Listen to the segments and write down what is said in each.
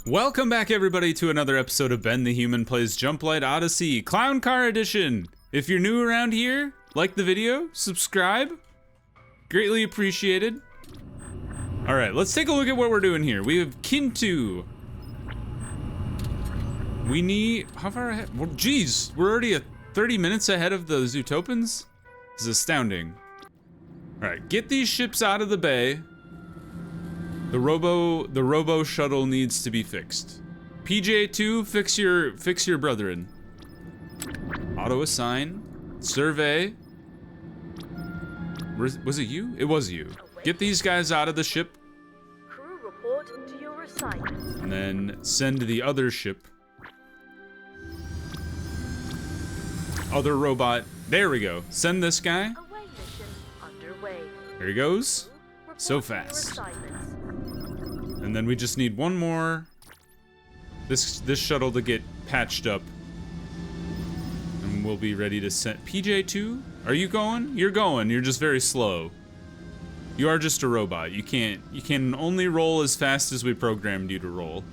Welcome back, everybody, to another episode of Ben the Human Plays Jumplight Odyssey, Clown Car Edition. If you're new around here, like the video, subscribe. Greatly appreciated. Alright, let's take a look at what we're doing here. We have Kintu. We need... how far ahead? Well, geez, we're already 30 minutes ahead of the Zootopans? This is astounding. Alright, get these ships out of the bay. The robo shuttle needs to be fixed. PJ2, fix your brethren. Auto assign. Survey. Was it you? It was you. Get these guys out of the ship. Crew report to your assignment. And then send the other ship. Other robot. There we go. Send this guy. Away mission underway. There he goes. Report So to your fast. assignments. And then we just need one more. This shuttle to get patched up. And we'll be ready to send... PJ2? Are you going? You're going. You're just very slow. You are just a robot. You can only roll as fast as we programmed you to roll.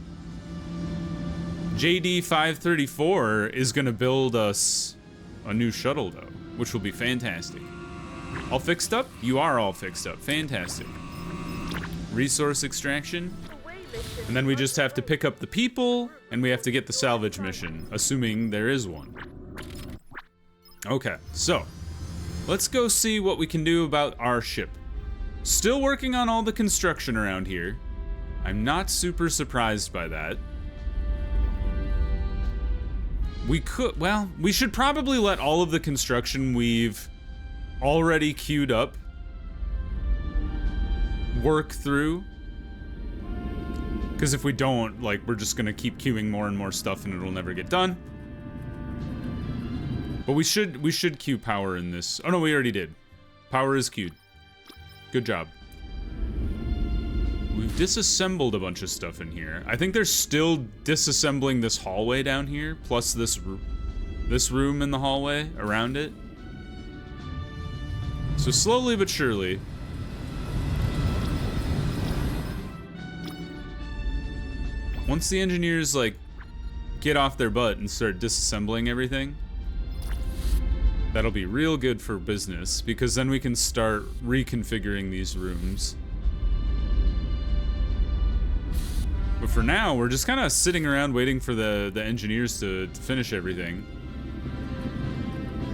JD534 is gonna build us a new shuttle though, which will be fantastic. All fixed up? You are all fixed up. Fantastic. Resource extraction. Away mission And then we just have to pick up the people, and we have to get the salvage mission, assuming there is one. Okay, so let's go see what we can do about our ship. Still working on all the construction around here. I'm not super surprised by that. We should probably let all of the construction we've already queued up work through. Because if we don't, like, we're just gonna keep queuing more and more stuff and it'll never get done. But we should queue power in this. Oh no, we already did. Power is queued. Good job. We've disassembled a bunch of stuff in here. I think they're still disassembling this hallway down here, plus this room in the hallway around it. So slowly but surely. Once the engineers, like, get off their butt and start disassembling everything, that'll be real good for business, because then we can start reconfiguring these rooms. But for now, we're just kind of sitting around waiting for the engineers to finish everything.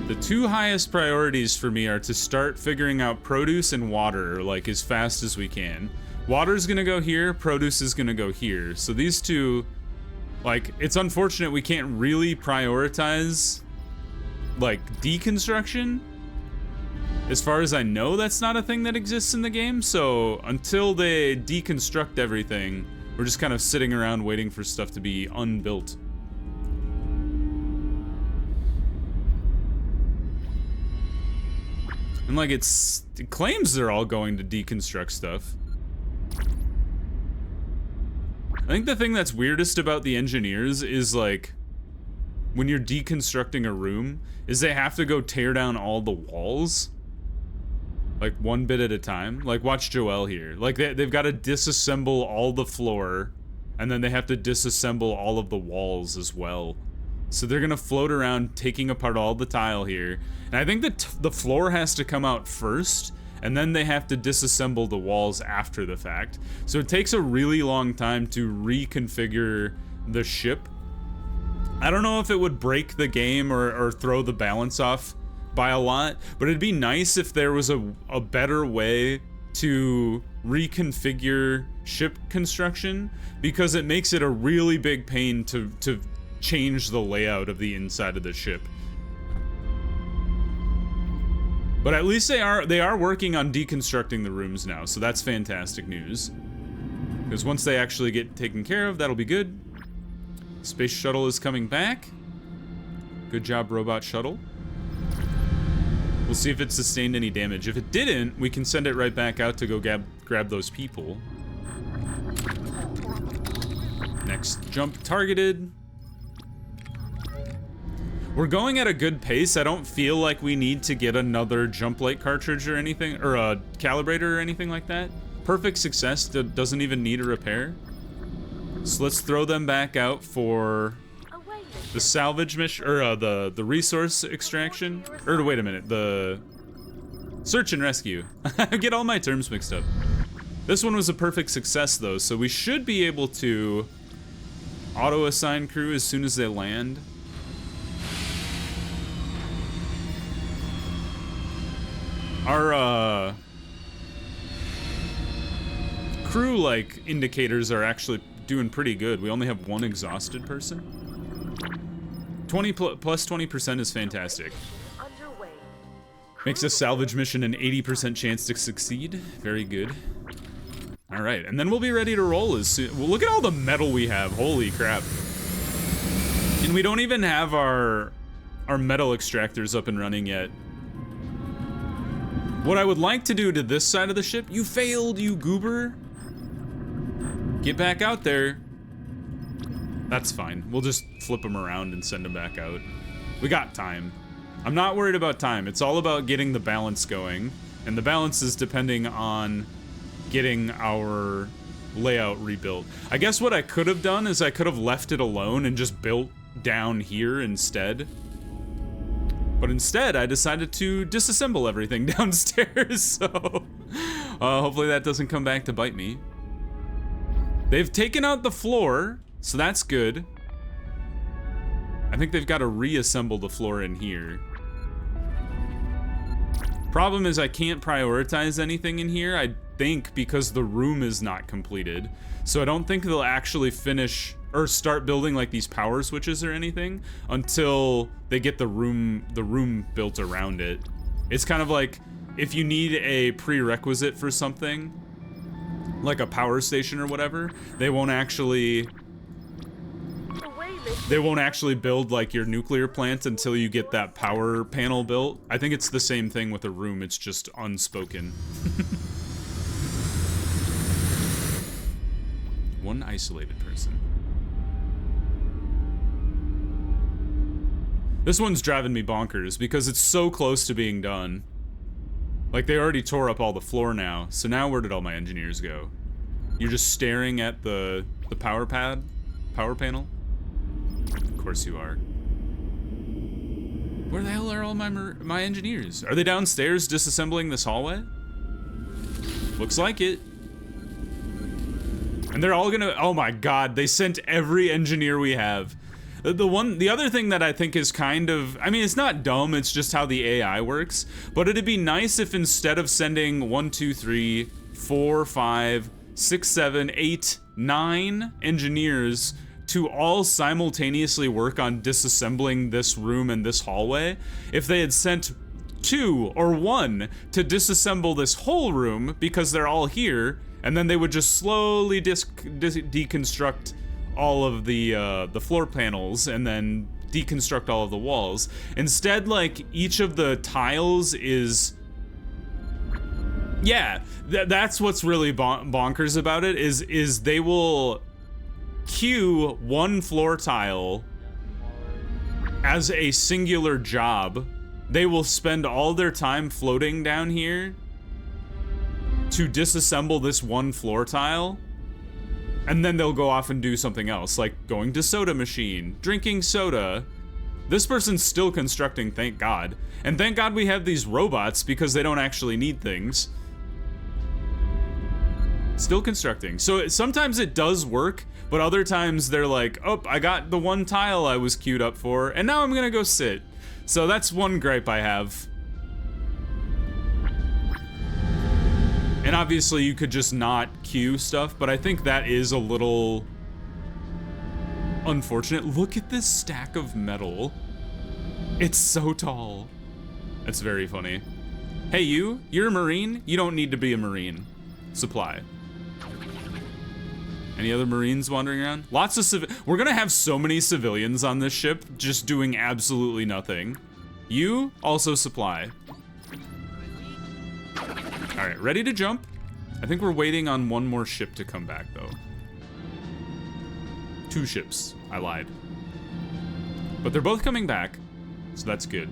The two highest priorities for me are to start figuring out produce and water, like, as fast as we can. Water's gonna go here, produce is gonna go here. So these two, like, it's unfortunate we can't really prioritize, like, deconstruction. As far as I know, that's not a thing that exists in the game, so until they deconstruct everything, we're just kind of sitting around waiting for stuff to be unbuilt. And, like, it claims they're all going to deconstruct stuff. I think the thing that's weirdest about the engineers is, like, when you're deconstructing a room, is they have to go tear down all the walls. Like, one bit at a time. Like, watch Joel here. Like, they've got to disassemble all the floor, and then they have to disassemble all of the walls as well. So they're gonna float around taking apart all the tile here. And I think that the floor has to come out first, and then they have to disassemble the walls after the fact. So it takes a really long time to reconfigure the ship. I don't know if it would break the game or throw the balance off by a lot, but it'd be nice if there was a better way to reconfigure ship construction, because it makes it a really big pain to change the layout of the inside of the ship. But at least they are working on deconstructing the rooms now, so that's fantastic news. Because once they actually get taken care of, that'll be good. Space shuttle is coming back. Good job, robot shuttle. We'll see if it sustained any damage. If it didn't, we can send it right back out to go grab those people. Next jump targeted. We're going at a good pace. I don't feel like we need to get another Jumplight cartridge or anything, or a calibrator or anything like that. Perfect success, doesn't even need a repair. So let's throw them back out for Away mission. the salvage mission, or the resource extraction. Or wait a minute, the search and rescue. I get all my terms mixed up. This one was a perfect success though, so we should be able to auto-assign crew as soon as they land. Our crew like indicators are actually doing pretty good. We only have one exhausted person. 20 plus 20% is fantastic. Mission underway. Makes a salvage mission an 80% chance to succeed. Very good. All right, and then we'll be ready to roll as soon. Well, look at all the metal we have. Holy crap! And we don't even have our metal extractors up and running yet. What I would like to do to this side of the ship, you failed, you goober. Get back out there. That's fine. We'll just flip them around and send them back out. We got time. I'm not worried about time. It's all about getting the balance going. And the balance is depending on getting our layout rebuilt. I guess what I could have done is I could have left it alone and just built down here instead. But instead, I decided to disassemble everything downstairs, so hopefully that doesn't come back to bite me. They've taken out the floor, so that's good. I think they've got to reassemble the floor in here. Problem is I can't prioritize anything in here, I think, because the room is not completed. So I don't think they'll actually finish or start building like these power switches or anything until they get the room built around it. It's kind of like if you need a prerequisite for something, like a power station or whatever, they won't actually build like your nuclear plant until you get that power panel built. I think it's the same thing with a room, it's just unspoken. One isolated person. This one's driving me bonkers because it's so close to being done. Like, they already tore up all the floor now, so now where did all my engineers go? You're just staring at the power panel? Of course you are. Where the hell are all my engineers? Are they downstairs disassembling this hallway? Looks like it. And they're all gonna, oh my god, they sent every engineer we have. The other thing that I think is kind of, I mean, it's not dumb, it's just how the AI works, but it'd be nice if instead of sending 1, 2, 3, 4, 5, 6, 7, 8, 9 engineers to all simultaneously work on disassembling this room and this hallway, if they had sent 2 or 1 to disassemble this whole room because they're all here, and then they would just slowly deconstruct all of the floor panels and then deconstruct all of the walls. Instead, like, each of the tiles is, yeah, that's what's really bonkers about it, is they will queue one floor tile as a singular job. They will spend all their time floating down here to disassemble this one floor tile, and then they'll go off and do something else, like going to soda machine, drinking soda. This person's still constructing, thank God. And thank God we have these robots because they don't actually need things. Still constructing. So sometimes it does work, but other times they're like, oh, I got the one tile I was queued up for, and now I'm gonna go sit. So that's one gripe I have. And obviously you could just not queue stuff, but I think that is a little unfortunate. Look at this stack of metal. It's so tall. That's very funny. Hey, you're a Marine? You don't need to be a Marine. Supply. Any other Marines wandering around? Lots of we're gonna have so many civilians on this ship just doing absolutely nothing. You also supply. All right, ready to jump. I think we're waiting on one more ship to come back though. 2 ships, I lied. But they're both coming back, so that's good.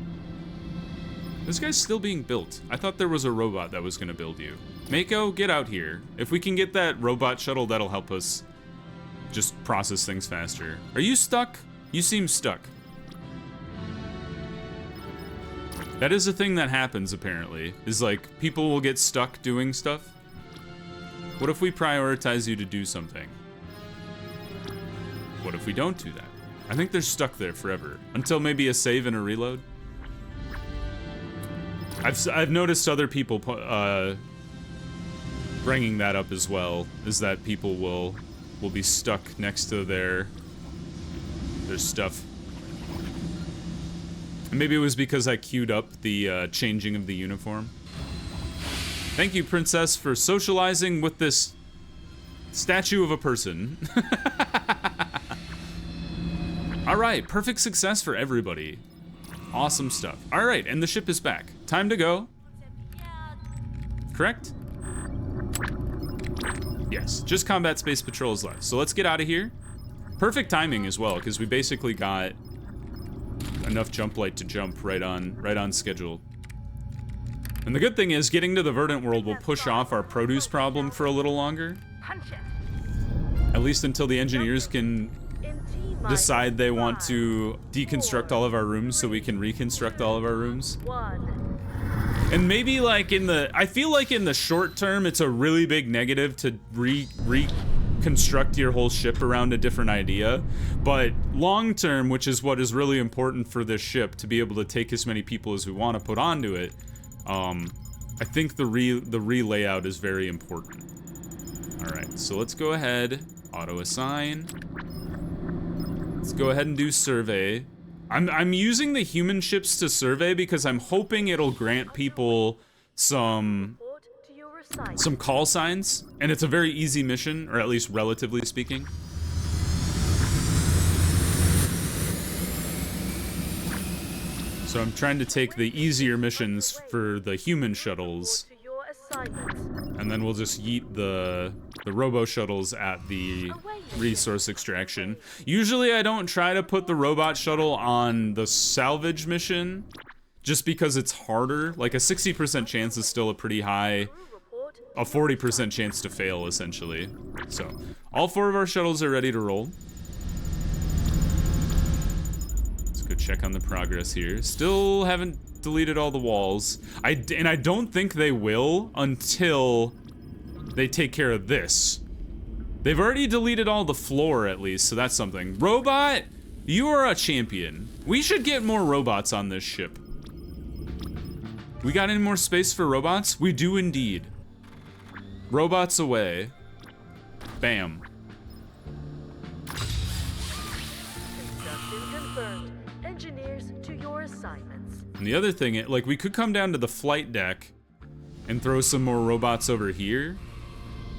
This guy's still being built. I thought there was a robot that was gonna build you. Mako, get out here. If we can get that robot shuttle, that'll help us just process things faster. Are you stuck? You seem stuck. That is a thing that happens, apparently, is like, people will get stuck doing stuff. What if we prioritize you to do something? What if we don't do that? I think they're stuck there forever. Until maybe a save and a reload. I've noticed other people bringing that up as well, is that people will be stuck next to their stuff. And maybe it was because I queued up the changing of the uniform. Thank you, Princess, for socializing with this statue of a person. Alright, perfect success for everybody. Awesome stuff. Alright, and the ship is back. Time to go. Correct? Yes, just combat space patrols left. So let's get out of here. Perfect timing as well, because we basically got enough jump light to jump right on schedule. And the good thing is, getting to the Verdant World will push off our produce problem for a little longer. At least until the engineers can decide they want to deconstruct all of our rooms so we can reconstruct all of our rooms. And maybe like I feel like in the short term, it's a really big negative to reconstruct your whole ship around a different idea. But long term, which is what is really important for this ship, to be able to take as many people as we want to put onto it, I think the re-layout is very important. Alright, so let's go ahead, auto-assign. Let's go ahead and do survey. I'm using the human ships to survey because I'm hoping it'll grant people some call signs, and it's a very easy mission, or at least relatively speaking. So I'm trying to take the easier missions for the human shuttles, and then we'll just yeet the robo shuttles at the resource extraction. Usually I don't try to put the robot shuttle on the salvage mission, just because it's harder. Like a 60% chance is still a pretty high, a 40% chance to fail, essentially. So, all 4 of our shuttles are ready to roll. Let's go check on the progress here. Still haven't deleted all the walls. And I don't think they will until they take care of this. They've already deleted all the floor, at least, so that's something. Robot, you are a champion. We should get more robots on this ship. We got any more space for robots? We do indeed. Robots away. Bam. Construction confirmed. Engineers to your assignments. And the other thing, like, we could come down to the flight deck and throw some more robots over here.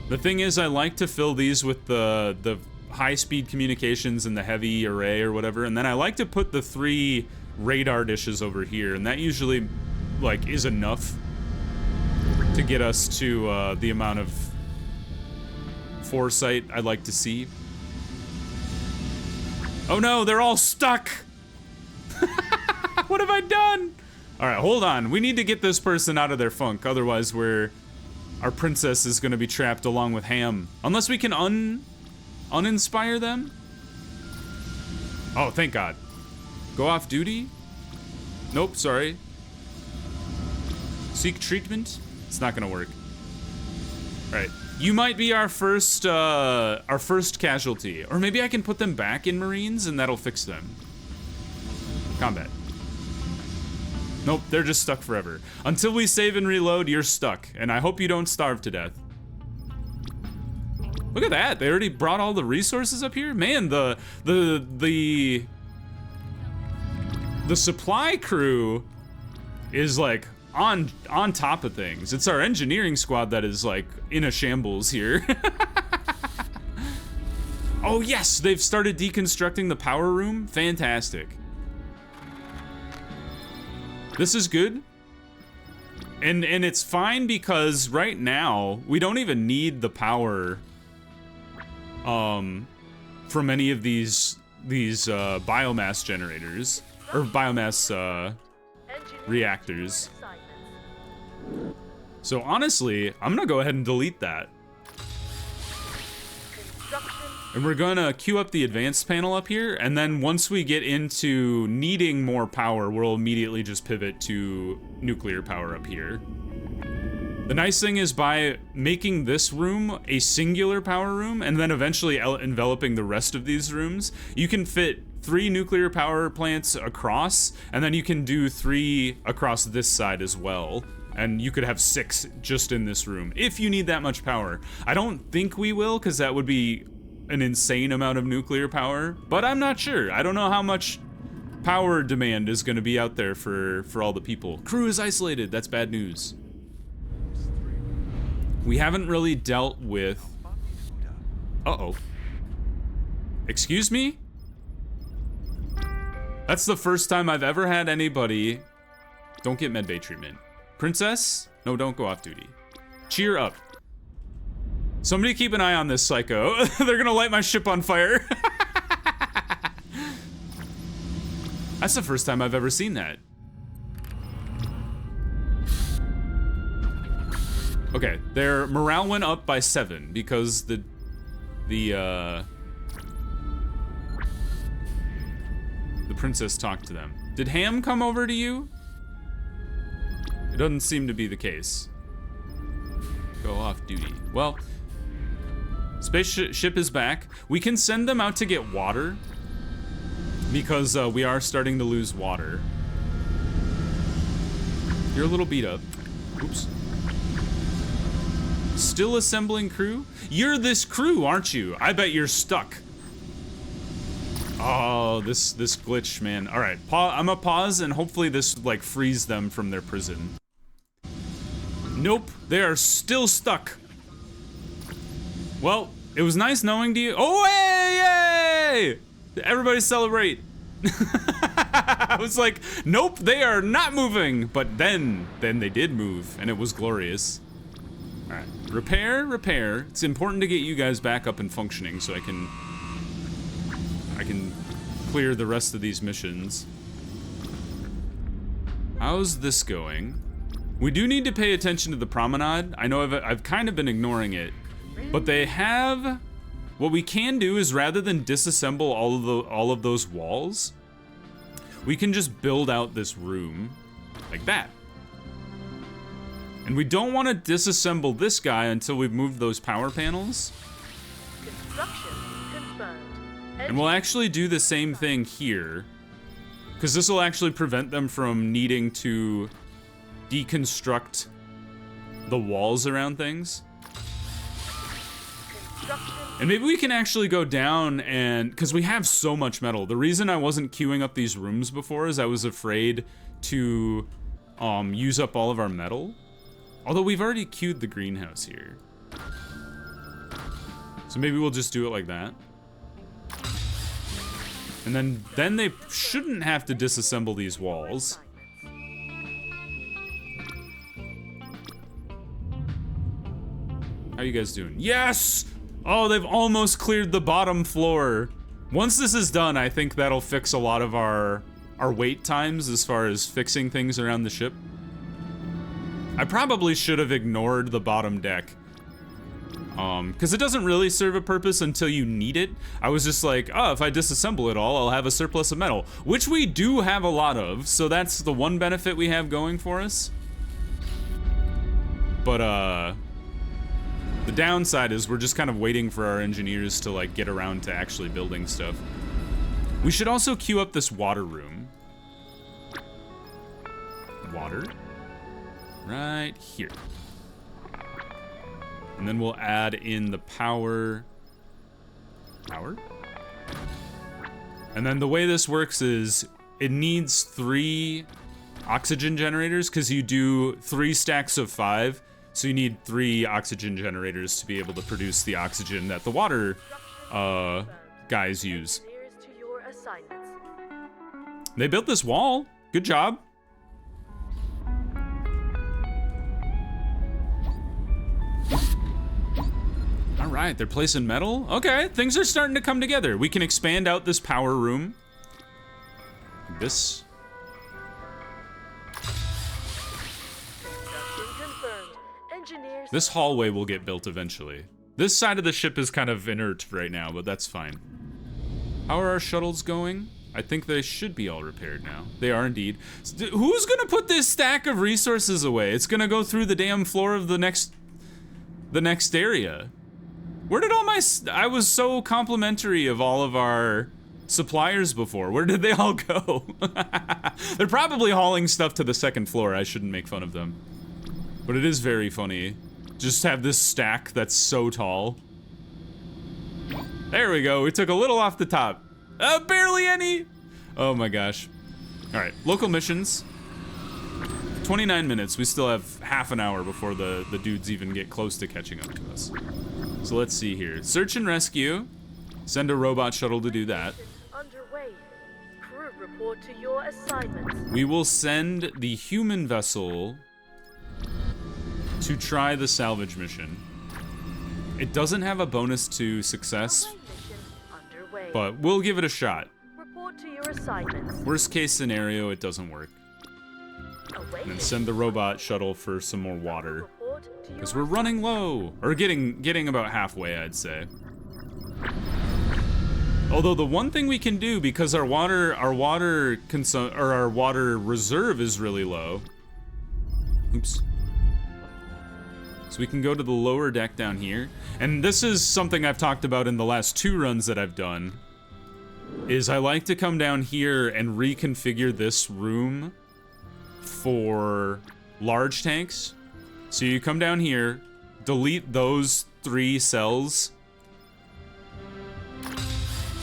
The thing is, I like to fill these with the high-speed communications and the heavy array or whatever, and then I like to put the 3 radar dishes over here, and that usually, like, is enough to get us to the amount of foresight I'd like to see. Oh no, they're all stuck! What have I done? Alright, hold on. We need to get this person out of their funk, otherwise our princess is gonna be trapped along with Ham. Unless we can uninspire them? Oh, thank God. Go off duty? Nope, sorry. Seek treatment? It's not gonna work. Right. You might be our first casualty. Or maybe I can put them back in Marines and that'll fix them. Combat. Nope, they're just stuck forever. Until we save and reload, you're stuck. And I hope you don't starve to death. Look at that, they already brought all the resources up here? Man, the supply crew is like on top of things. It's our engineering squad that is like in a shambles here. Oh yes, they've started deconstructing the power room. Fantastic. This is good. And it's fine because right now we don't even need the power from any of these biomass generators or biomass reactors. So honestly, I'm gonna go ahead and delete that. Construction And we're gonna queue up the advanced panel up here, and then once we get into needing more power, we'll immediately just pivot to nuclear power up here. The nice thing is by making this room a singular power room, and then eventually enveloping the rest of these rooms, you can fit 3 nuclear power plants across, and then you can do 3 across this side as well. And you could have 6 just in this room, if you need that much power. I don't think we will, because that would be an insane amount of nuclear power, but I'm not sure. I don't know how much power demand is going to be out there for all the people. Crew is isolated. That's bad news. We haven't really dealt with... Uh-oh. Excuse me? That's the first time I've ever had anybody... Don't get medbay treatment. Princess? No, don't go off duty. Cheer up. Somebody keep an eye on this psycho. They're gonna light my ship on fire. That's the first time I've ever seen that. Okay, their morale went up by 7 because the princess talked to them. Did Ham come over to you? It doesn't seem to be the case. Go off duty. Well, spaceship is back. We can send them out to get water because we are starting to lose water. You're a little beat up. Oops. Still assembling crew? You're this crew, aren't you? I bet you're stuck. Oh, this glitch, man. All right, I'm gonna pause and hopefully this like frees them from their prison. Nope, they are still stuck. Well, it was nice knowing you. Oh, hey, yay! Everybody celebrate. I was like, nope, they are not moving. But then they did move, and it was glorious. All right, repair. It's important to get you guys back up and functioning so I can clear the rest of these missions. How's this going? We do need to pay attention to the promenade. I know I've kind of been ignoring it, but they have. What we can do is rather than disassemble all of those walls, we can just build out this room like that. And we don't want to disassemble this guy until we've moved those power panels. Construction confirmed. And we'll actually do the same thing here, because this will actually prevent them from needing to deconstruct the walls around things. And maybe we can actually go down and, because we have so much metal. The reason I wasn't queuing up these rooms before is I was afraid to use up all of our metal. Although we've already queued the greenhouse here. So maybe we'll just do it like that. And then they shouldn't have to disassemble these walls. How you guys doing? Yes! Oh, they've almost cleared the bottom floor. Once this is done, I think that'll fix a lot of our wait times as far as fixing things around the ship. I probably should have ignored the bottom deck. Because it doesn't really serve a purpose until you need it. I was just like, oh, if I disassemble it all, I'll have a surplus of metal. Which we do have a lot of, so that's the one benefit we have going for us. But, the downside is we're just kind of waiting for our engineers to, like, get around to actually building stuff. We should also queue up this water room. Water. Right here. And then we'll add in the power. Power? And then the way this works is it needs 3 oxygen generators because you do 3 stacks of 5. So you need 3 oxygen generators to be able to produce the oxygen that the water guys use. They built this wall. Good job. All right, they're placing metal. Okay, things are starting to come together. We can expand out this power room. This. This hallway will get built eventually. This side of the ship is kind of inert right now, but that's fine. How are our shuttles going? I think they should be all repaired now. They are indeed. Who's gonna put this stack of resources away? It's gonna go through the damn floor of the next area. Where did all my... I was so complimentary of all of our suppliers before. Where did they all go? They're probably hauling stuff to the second floor. I shouldn't make fun of them. But it is very funny. Just have this stack that's so tall. There we go. We took a little off the top. Barely any. Oh my gosh. All right, local missions. 29 minutes. We still have half an hour before the dudes even get close to catching up to us. So let's see here. Search and rescue. Send a robot shuttle to do that. Underway. Crew report to your assignments. We will send the human vessel to try the salvage mission. It doesn't have a bonus to success, Mission underway. but we'll give it a shot. Report to your assignments. Worst case scenario, it doesn't work. Away. And then send the robot shuttle for some more water. Report to your Because we're running low. Or getting about halfway, I'd say. Although the one thing we can do, because our water reserve is really low. Oops. So we can go to the lower deck down here. And this is something I've talked about in the last 2 runs that I've done. Is I like to come down here and reconfigure this room for large tanks. So you come down here, delete those 3 cells,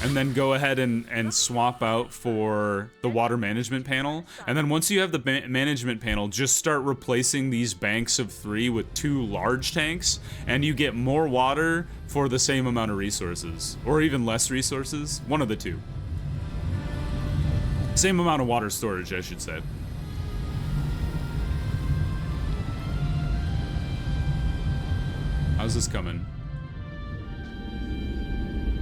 and then go ahead and swap out for the water management panel. And then once you have the management panel, just start replacing these banks of 3 with 2 large tanks, and you get more water for the same amount of resources. Or even less resources, one of the 2. Same amount of water storage, I should say. How's this coming?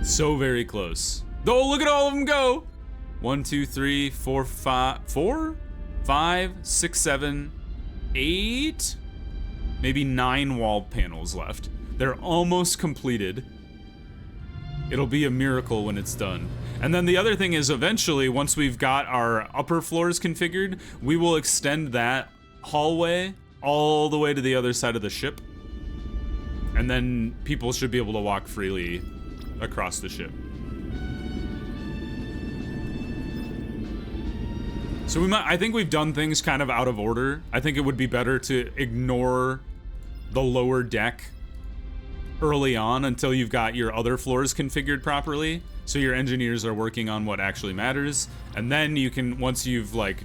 So very close. Oh, look at all of them go! 1, 2, 3, 4, 5, 6, 7, 8, maybe 9 wall panels left. They're almost completed. It'll be a miracle when it's done. And then the other thing is, eventually, once we've got our upper floors configured, we will extend that hallway all the way to the other side of the ship. And then people should be able to walk freely across the ship. So I think we've done things kind of out of order. I think it would be better to ignore the lower deck early on until you've got your other floors configured properly, so your engineers are working on what actually matters, and then you can, once you've like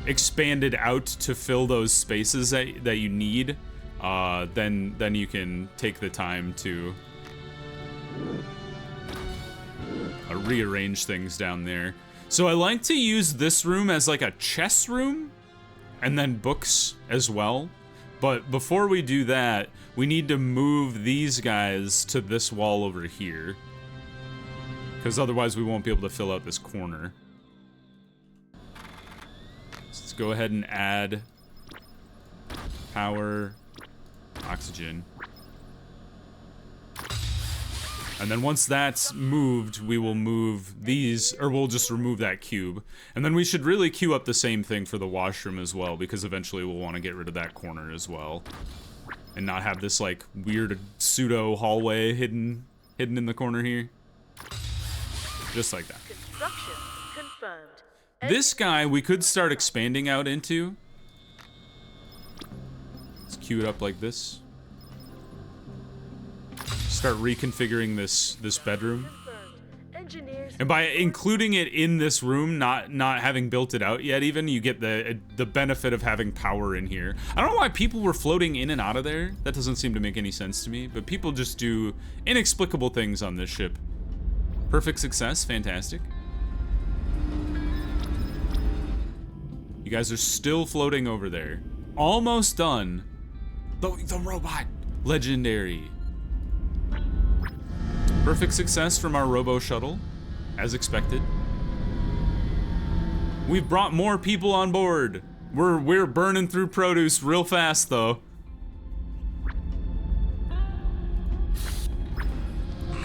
expanded out to fill those spaces that you need, then you can take the time to rearrange things down there. So I like to use this room as like a chess room, and then books as well. But before we do that, we need to move these guys to this wall over here, because otherwise we won't be able to fill out this corner. Let's go ahead and add power, oxygen. And then once that's moved, we will move these, or we'll just remove that cube. And then we should really queue up the same thing for the washroom as well, because eventually we'll want to get rid of that corner as well. And not have this like weird pseudo hallway hidden in the corner here. Just like that. Construction confirmed. This guy we could start expanding out into. Let's queue it up like this. Start reconfiguring this bedroom. Engineers. And by including it in this room, not having built it out yet even, you get the benefit of having power in here. I don't know why people were floating in and out of there. That doesn't seem to make any sense to me, but people just do inexplicable things on this ship. Perfect success, fantastic. You guys are still floating over there. Almost done. The robot, legendary. Perfect success from our robo shuttle, as expected. We've brought more people on board. We're burning through produce real fast though.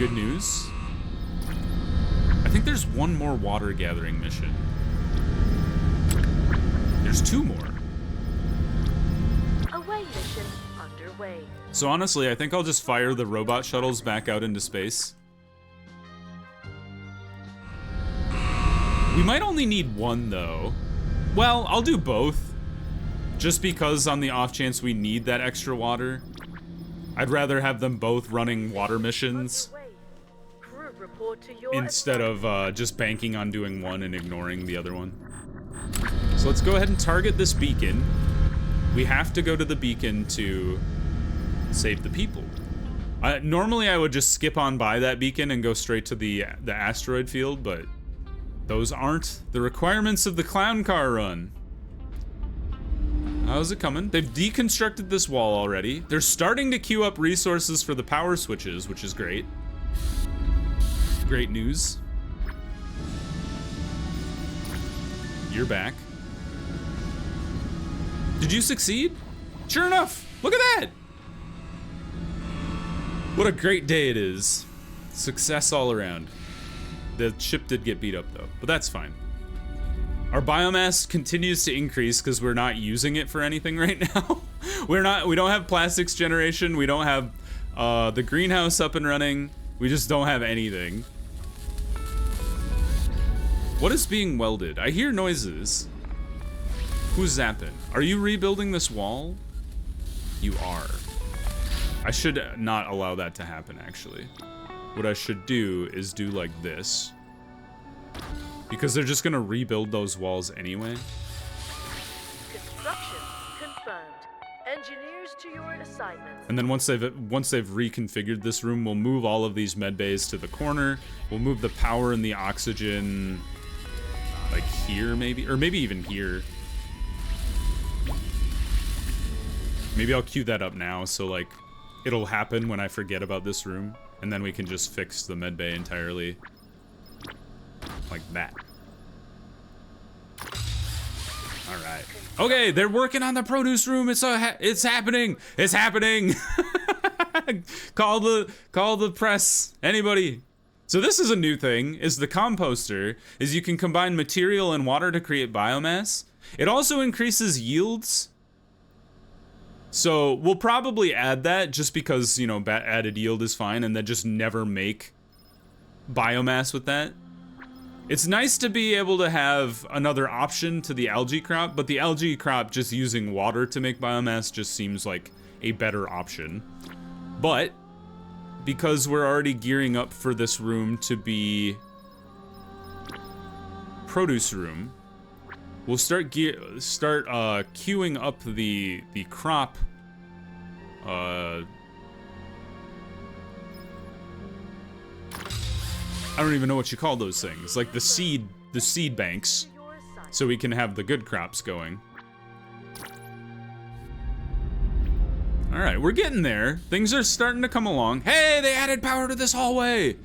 Good news. I think there's one more water gathering mission. There's 2 more. Away mission underway. So honestly, I think I'll just fire the robot shuttles back out into space. We might only need 1 though. Well, I'll do both. Just because on the off chance we need that extra water. I'd rather have them both running water missions Underway. Crew report to your instead of just banking on doing one and ignoring the other one. So let's go ahead and target this beacon. We have to go to the beacon to save the people. Normally I would just skip on by that beacon and go straight to the asteroid field, but those aren't the requirements of the clown car run. How's it coming? They've deconstructed this wall already. They're starting to queue up resources for the power switches, which is great. Great news. You're back. Did you succeed? Sure enough, look at that! What a great day it is. Success all around. The ship did get beat up though, but that's fine. Our biomass continues to increase because we're not using it for anything right now. We don't have plastics generation. We don't have the greenhouse up and running. We just don't have anything. What is being welded? I hear noises. Who's zapping? Are you rebuilding this wall? You are. I should not allow that to happen, actually. What I should do is do like this. Because they're just gonna rebuild those walls anyway. Construction confirmed. Engineers to your assignments. And then once they've reconfigured this room, we'll move all of these med bays to the corner. We'll move the power and the oxygen like here maybe, or maybe even here. Maybe I'll queue that up now so like it'll happen when I forget about this room, and then we can just fix the med bay entirely. Like that. All right. Okay, they're working on the produce room. It's happening. It's happening. Call the press. Anybody. So this is a new thing. Is the composter is you can combine material and water to create biomass. It also increases yields. So we'll probably add that just because, you know, added yield is fine, and then just never make biomass with that. It's nice to be able to have another option to the algae crop, but the algae crop just using water to make biomass just seems like a better option. But because we're already gearing up for this room to be produce room, we'll start queuing up the crop I don't even know what you call those things. Like the seed banks, so we can have the good crops going. All right, we're getting there. Things are starting to come along. Hey, they added power to this hallway.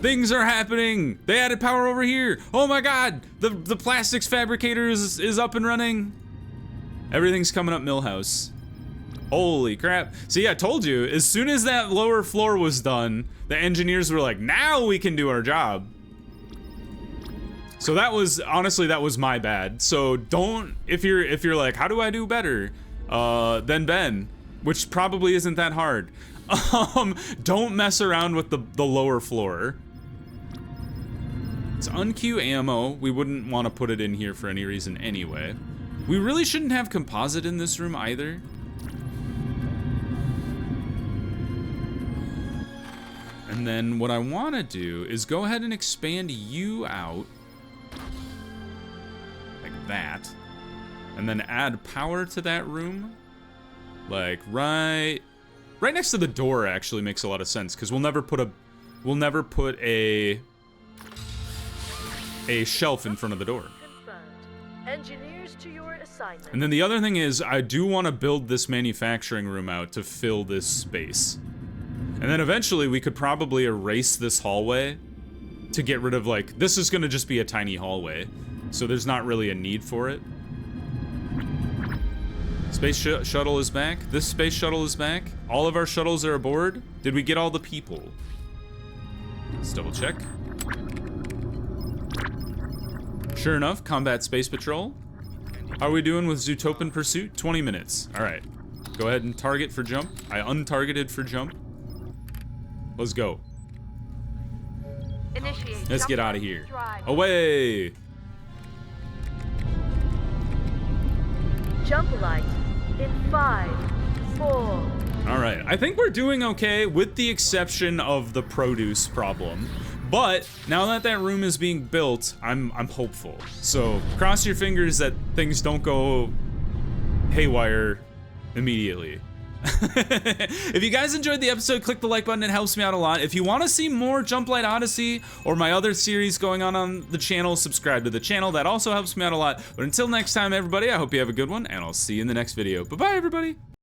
Things are happening. They added power over here. Oh my God, the plastics fabricator is up and running. Everything's coming up Millhouse. Holy crap. See, I told you, as soon as that lower floor was done, the engineers were like, now we can do our job. So that was, honestly, that was my bad. So don't, if you're like, how do I do better than Ben, which probably isn't that hard, don't mess around with the lower floor. It's unqueue ammo. We wouldn't want to put it in here for any reason anyway. We really shouldn't have composite in this room either. And then what I want to do is go ahead and expand you out like that, and then add power to that room, like right next to the door. Actually makes a lot of sense because we'll never put a shelf in front of the door. Engineers to your assignment. And then the other thing is I do want to build this manufacturing room out to fill this space. And then eventually we could probably erase this hallway to get rid of, like, this is gonna just be a tiny hallway. So there's not really a need for it. Space shuttle is back. This space shuttle is back. All of our shuttles are aboard. Did we get all the people? Let's double check. Sure enough, combat space patrol. How are we doing with Zootopin Pursuit? 20 minutes. All right. Go ahead and target for jump. I untargeted for jump. Let's go. Initiate. Let's get out of Jumplight here. Drive. Away! Jumplight in 5, 4. All right, I think we're doing okay with the exception of the produce problem. But now that that room is being built, I'm hopeful. So cross your fingers that things don't go haywire immediately. If you guys enjoyed the episode, click the like button. It helps me out a lot. If you want to see more Jumplight Odyssey or my other series going on the channel, subscribe to the channel. That also helps me out a lot. But until next time, everybody, I hope you have a good one, and I'll see you in the next video. Bye-bye, everybody.